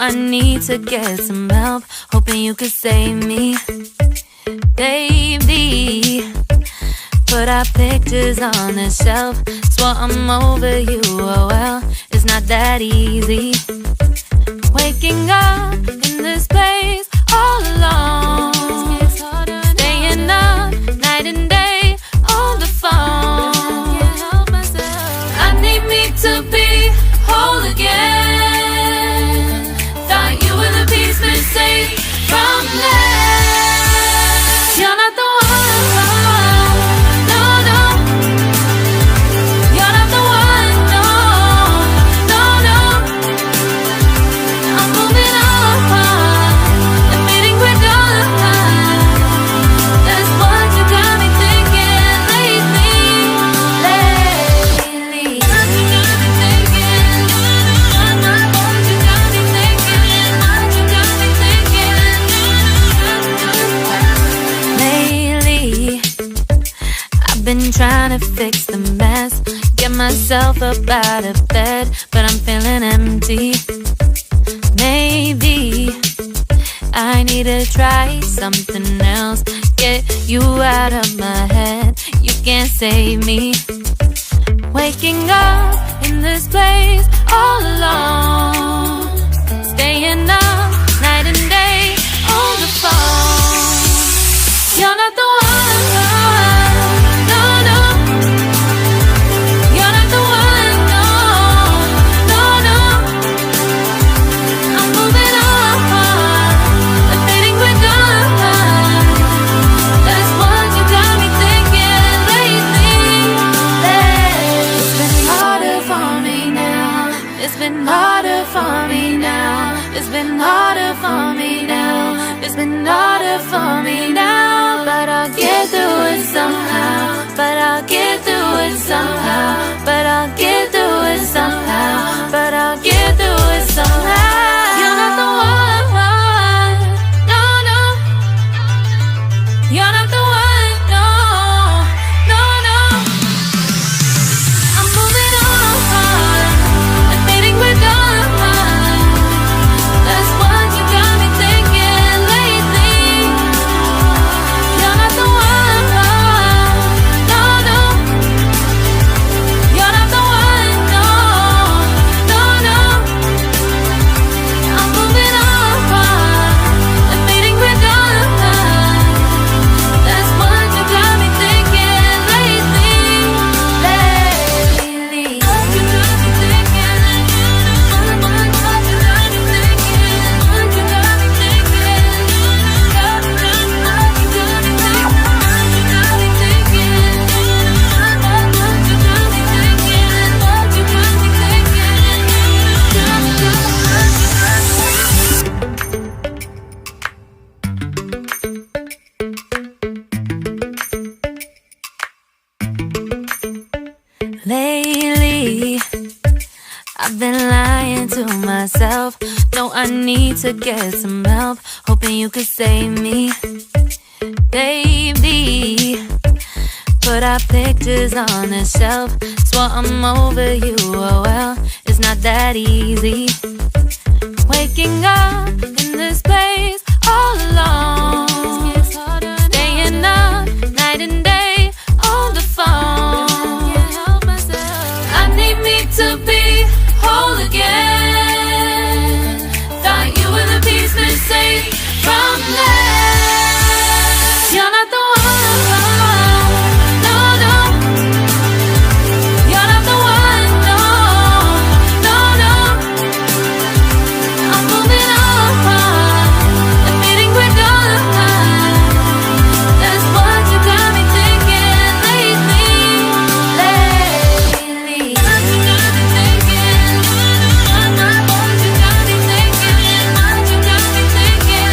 I need to get some help, hoping you could save me. Baby, put our pictures on the shelf. Swore I'm over you, oh well, it's not that easy. Waking up in this place all alone, staying up night and day on the phone. I need me to be whole again. Thought you were the piece missing from left. You're not the one, no, no. You're not the one, no, no, no. I'm moving on, admitting we're done. That's what you got me thinking lately. What you got me thinking. What you got me thinking. What you got me thinking. Lately, I've been trying to fix the mess, get myself up out of bed, but I'm feeling empty. Maybe I need to try something else, get you out of my head. You can't save me. Waking up in this place all alone, staying up night and day on the phone. You're not the one, no, no. You're not the one, no, no, no. I'm moving on, admitting we're done. That's what you got me thinking lately. It's been harder for me now. It's been harder for me now. It's been harder for me now. It's been harder for me now. But I'll get through it somehow. But I'll get through it somehow. But I'll get through it somehow. But I'll get through it somehow. You're not the one, no, no. You're not the one, no, no, no. I'm moving on, admitting we're done. That's what you got me thinking lately. You're not the one, no, no. You're not the one, no, no, no. I'm moving on, admitting we're done. That's what you got me thinking lately. What you got me thinking. What you got me thinking. What you got me thinking. What you got me thinking. What you got me thinking. What you got me thinking. What you got me thinking. Lately, I've been lying to myself. No, I need to get some help, hoping you could save me. Baby, put our pictures on the shelf. Swore I'm over you, oh well, it's not that easy. Waking up in this place all alone, staying up night and day on the phone. I need me to be whole again. Thought you were the piece missing from left. You're not the one, no, no. You're not the one, no, no, no. I'm moving on, admitting we're done. That's what you got me thinking lately. What you got me thinking. What you got me thinking. What you got me thinking.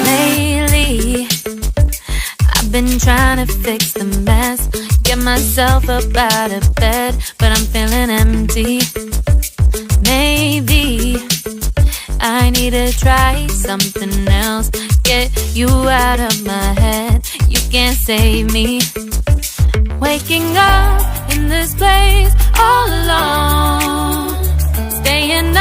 Lately, I've been trying to fix the mess, get myself up out of bed, but I'm feeling empty. Maybe I need to try something else, get you out of my head. You can't save me. Waking up in this place all alone, staying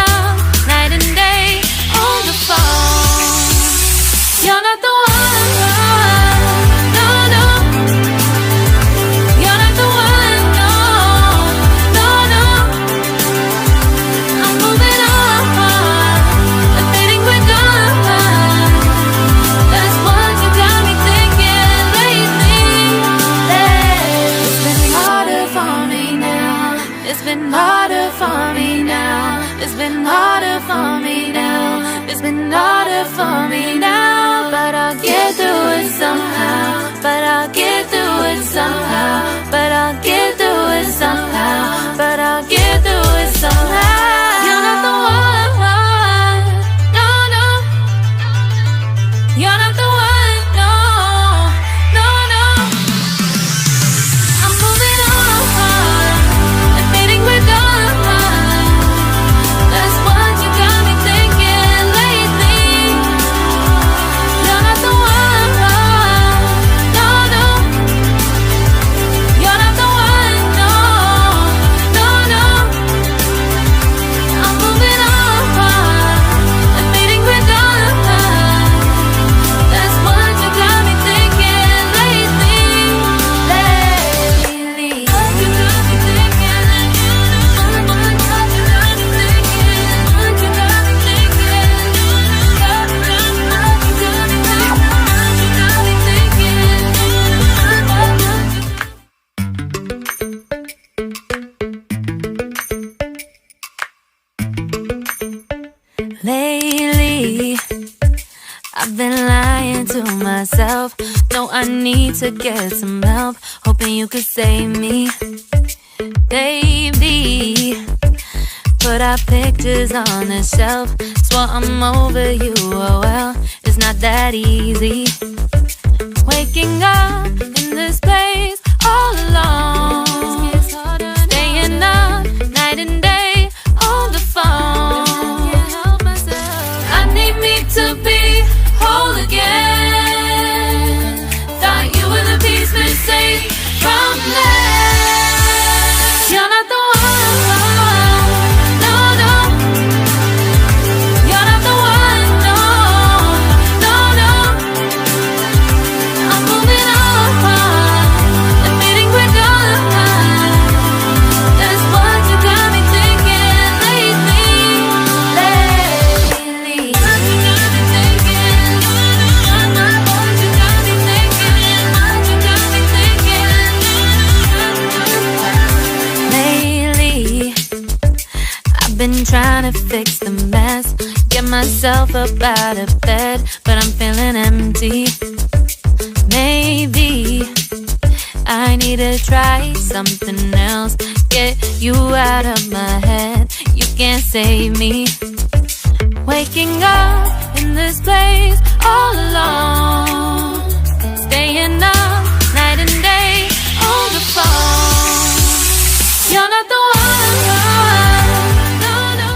been harder for me now. It's been harder for me now. But I'll get through it somehow. But I'll get through it somehow. But I'll get through it somehow. But I'll get through it somehow. You're not the one. No, no. You're not the one. No, no, no. I'm moving on. Admitting we're done. That's what you got me thinking lately. You're not the one. No, no. You're not the one. No, no, no. I'm moving on. Admitting we're done. That's what you got me thinking lately. Lately. What you got me thinking. What you got me thinking. What you got me thinking. What you got me thinking. Lately, I've been lying to myself. No, I need to get some help. Hoping you could save me, baby. Put our pictures on the shelf. Swore I'm over you, oh well, it's not that easy. Waking up in this place all alone. Staying up night and day on the phone. I need me to be whole again. Thought you were the piece missing from left. You're not the one. No, no. You're not the one. No, no, no. I'm moving on. Admitting we're done. That's what you got me thinking lately. Lately. What you got me thinking. What you got me thinking. What you got me thinking. Lately, I've been trying to fix the mess. Get myself up out of bed, but I'm feeling empty. Maybe I need to try something else. Get you out of my head. You can't save me. Waking up in this place all alone. Staying up night and day on the phone. You're not the one. No, no.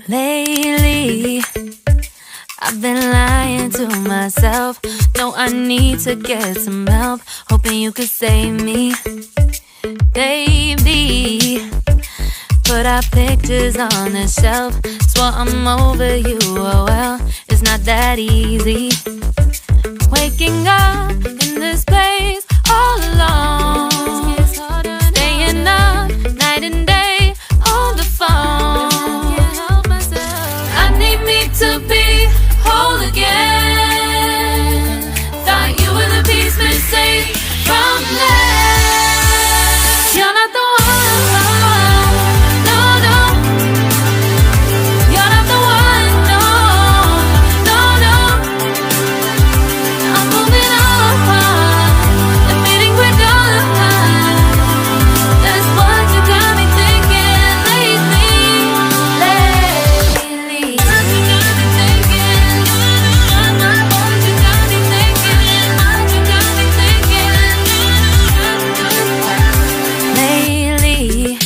Lately, I've been lying to myself. No, I need to get some help. Hoping you could save me, baby. Put our pictures on the shelf. Swore I'm over you, oh well, it's not that easy. Waking up in this place all alone. Staying up night and day on the phone. I need me to be whole again. Thought you were the piece missing from left. You're not the one. No, no. You're not the one. No, no, no. I'm moving on. Admitting we're done. That's what you got me thinking lately. Lately. What you got me thinking. What you got me thinking. What you got me thinking. Lately,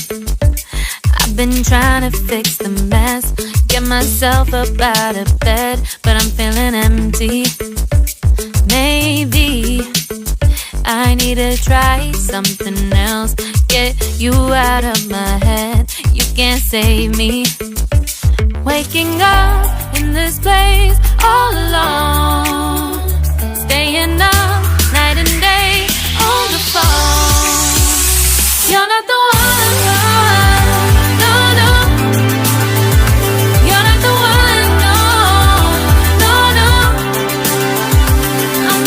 I've been trying to fix the mess. Get myself up out of bed, but I'm feeling empty. Maybe I need to try something else. Get you out of my head. You can't save me. Waking up in this place all alone. Staying up night and day on the phone. You're not the one. No, no. You're not the one. No, no, no. I'm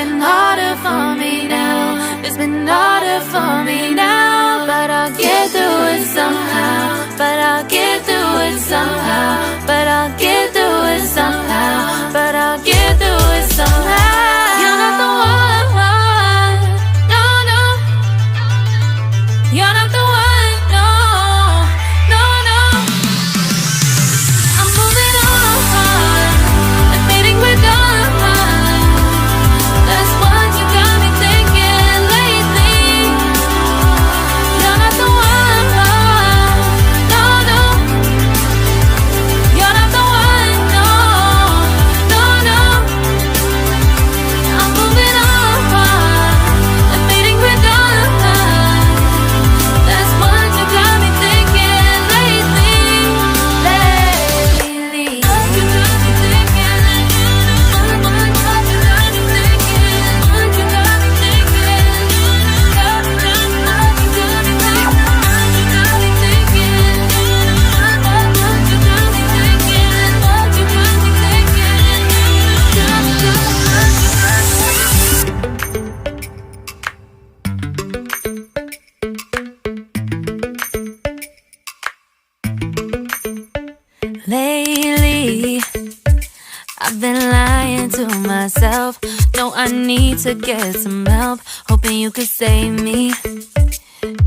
been harder for me now. It's been harder for me now. But I'll get through it somehow. But I'll get through it somehow. But I'll get through it somehow. But I'll get through it somehow. You're not the one. No, no. You're not the one. No, no, no. I'm moving on. Admitting we're done. That's what you got me thinking lately. You're not the one. No, no. You're not the one. No, no, no. I'm moving on. Admitting we're done. That's what you got me thinking lately. Lately. What you got me thinking. What you got me thinking. What you got me thinking. What you got me thinking. What you got me thinking. What you got me thinking. What you got me thinking. Lately, I've been lying to myself. No, I need to get some help. Hoping you could save me,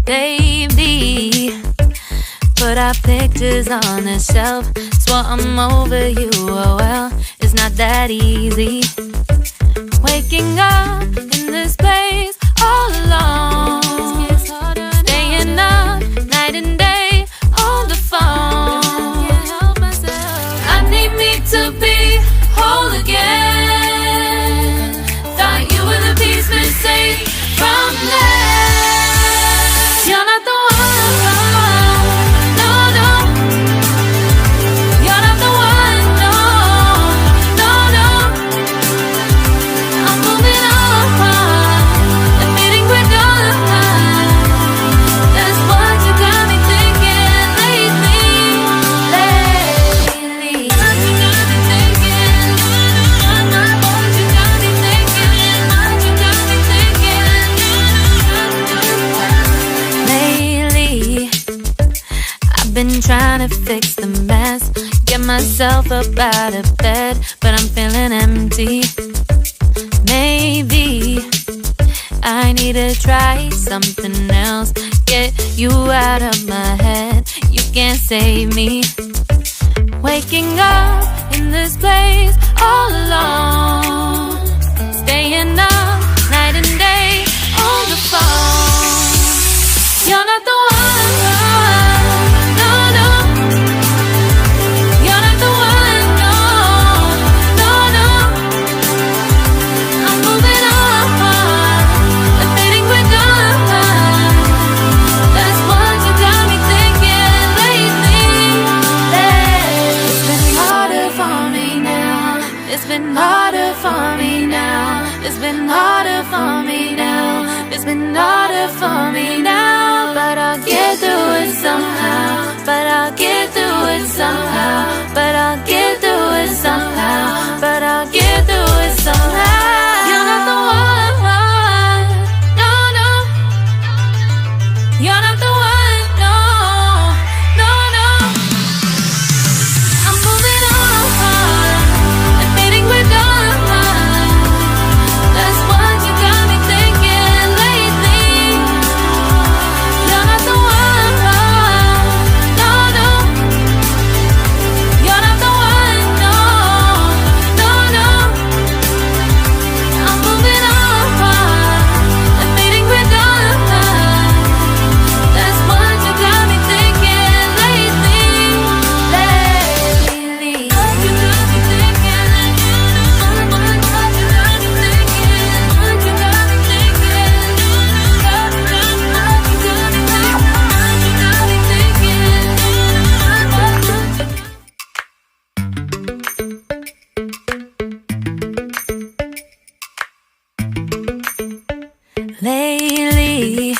baby. Put our pictures on the shelf. Swore I'm over you, oh well, it's not that easy. Waking up in this place all alone. Staying up night and day on the phone. I need me to be whole again. Thought you were the piece missing from that. You're not the one. No, no. You're not the one. No, no, no. I'm moving on. Admitting we're done. That's what you got me thinking lately. Lately. What you got me thinking. What you got me thinking. What you got me thinking. Lately, I've been trying to fix the mess. Get myself up out of bed, but I'm feeling empty. Maybe I need to try something else. Get you out of my head. You can't save me. Waking up in this place all alone. Staying up night and day on the phone. You're not the one. No, no. You're not the one. No, no, no. I'm moving on. Admitting we're done. That's what you got me thinking lately. It's been harder for me now. It's been harder for me now. It's been harder for me now. It's been harder for me now. But I'll get through it somehow. But I'll get through it somehow. But I'll get through it somehow. But I'll get through it somehow. You're not the one. No, no. You're not the one. No, no, no. I'm moving on. Admitting we're done. That's what you got me thinking lately. You're not the one. No, no. You're not the one. No, no, no. I'm moving on. Admitting we're done. That's what you got me thinking lately. Lately. What you got me thinking. What you got me thinking. What you got me thinking. What you got me thinking. Lately,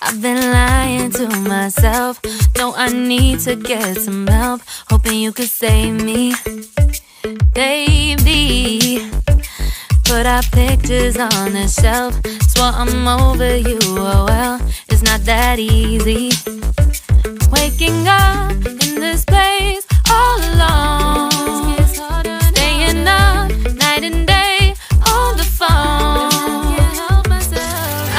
I've been lying to myself. No, I need to get some help. Hoping you could save me, baby. put our pictures on the shelf. Swore I'm over you, oh well, it's not that easy. Waking up in this place all alone, staying up night and day on the phone.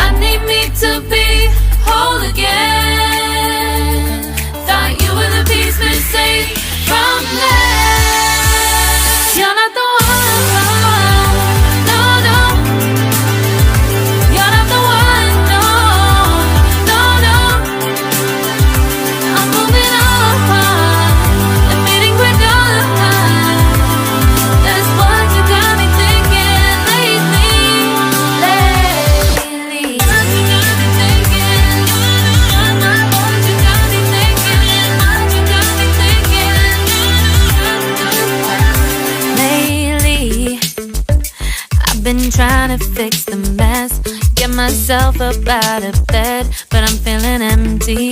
I need me to be whole again. Thought you were the piece missing from left. You're not the one, no, no. You're not the one, no, no, no. I'm moving on, admitting we're done. That's what you got me thinking lately. What you got me thinking? What you got me thinking? What you got me thinking? Lately, I've been trying to fix the mess, get myself up out of bed, but I'm feeling empty.